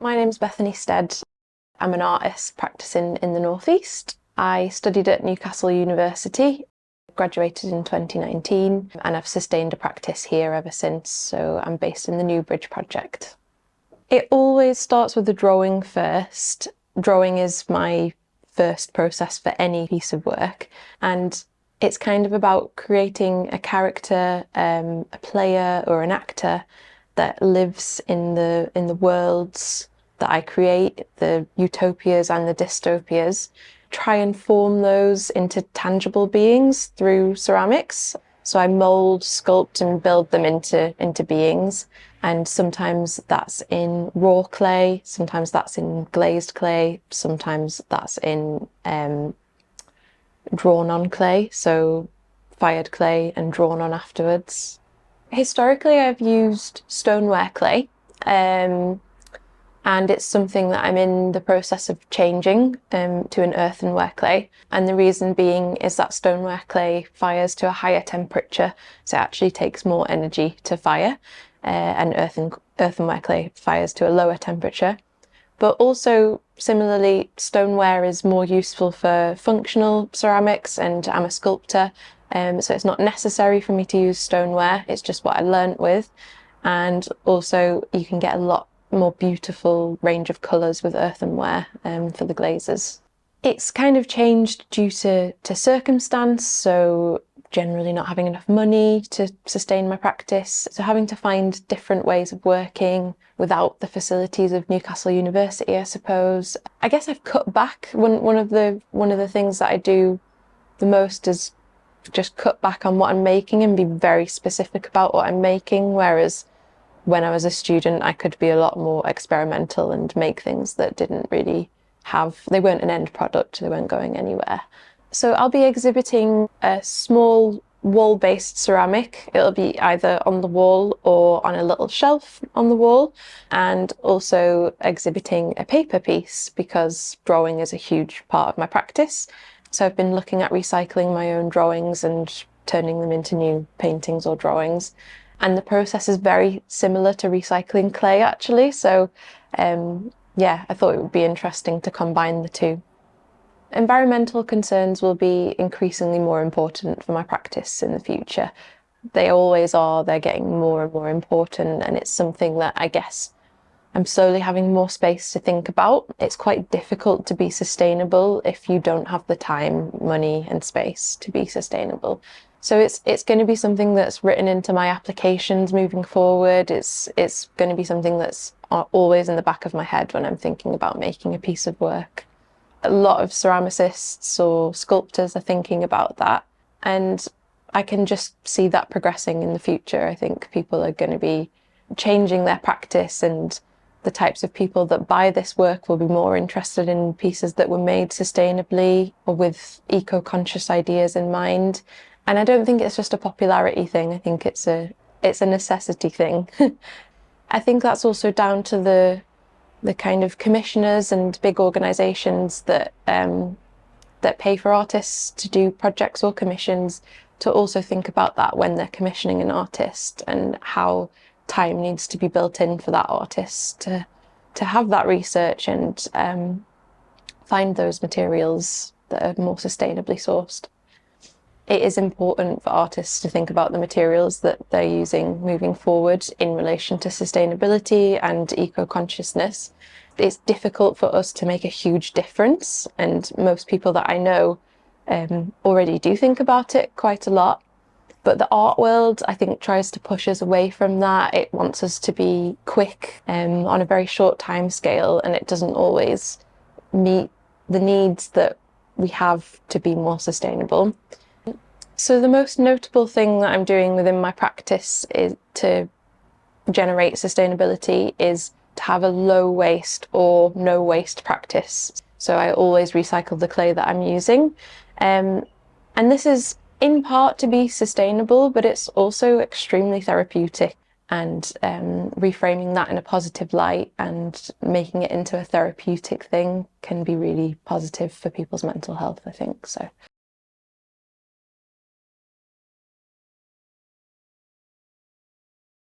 My name's Bethany Stead. I'm an artist practicing in the North East. I studied at Newcastle University, graduated in 2019, and I've sustained a practice here ever since, so I'm based in the Newbridge project. It always starts with a drawing first. Drawing is my first process for any piece of work, and it's kind of about creating a character, a player or an actor that lives in the worlds that I create, the utopias and the dystopias, try and form those into tangible beings through ceramics. So I mould, sculpt and build them into beings. And sometimes that's in raw clay, sometimes that's in glazed clay, sometimes that's in drawn on clay, so fired clay and drawn on afterwards. Historically, I've used stoneware clay, and it's something that I'm in the process of changing to an earthenware clay. And the reason being is that stoneware clay fires to a higher temperature, so it actually takes more energy to fire, and earthenware clay fires to a lower temperature. But also, similarly, stoneware is more useful for functional ceramics, and I'm a sculptor, so it's not necessary for me to use stoneware, it's just what I learnt with. And also, you can get a lot more beautiful range of colours with earthenware for the glazes. It's kind of changed due to circumstance, so generally not having enough money to sustain my practice, so having to find different ways of working without the facilities of Newcastle University, I suppose. I guess I've cut back. One of the things that I do the most is just cut back on what I'm making and be very specific about what I'm making, whereas when I was a student I could be a lot more experimental and make things that didn't really they weren't an end product, they weren't going anywhere. So I'll be exhibiting a small wall-based ceramic. It'll be either on the wall or on a little shelf on the wall, and also exhibiting a paper piece because drawing is a huge part of my practice. So I've been looking at recycling my own drawings and turning them into new paintings or drawings. And the process is very similar to recycling clay, actually. So yeah, I thought it would be interesting to combine the two. Environmental concerns will be increasingly more important for my practice in the future. They always are, they're getting more and more important, and it's something that I guess I'm slowly having more space to think about. It's quite difficult to be sustainable if you don't have the time, money and space to be sustainable. So it's going to be something that's written into my applications moving forward. It's going to be something that's always in the back of my head when I'm thinking about making a piece of work. A lot of ceramicists or sculptors are thinking about that, and I can just see that progressing in the future. I think people are going to be changing their practice, and the types of people that buy this work will be more interested in pieces that were made sustainably or with eco-conscious ideas in mind. And I don't think it's just a popularity thing, I think it's a necessity thing. I think that's also down to the kind of commissioners and big organisations that pay for artists to do projects or commissions, to also think about that when they're commissioning an artist, and how time needs to be built in for that artist to have that research and find those materials that are more sustainably sourced. It is important for artists to think about the materials that they're using moving forward in relation to sustainability and eco-consciousness. It's difficult for us to make a huge difference, and most people that I know already do think about it quite a lot. But the art world, I think, tries to push us away from that. It wants us to be quick on a very short time scale, and it doesn't always meet the needs that we have to be more sustainable. So the most notable thing that I'm doing within my practice is to generate sustainability is to have a low waste or no waste practice. So I always recycle the clay that I'm using. And this is in part to be sustainable, but it's also extremely therapeutic, and reframing that in a positive light and making it into a therapeutic thing can be really positive for people's mental health, I think. So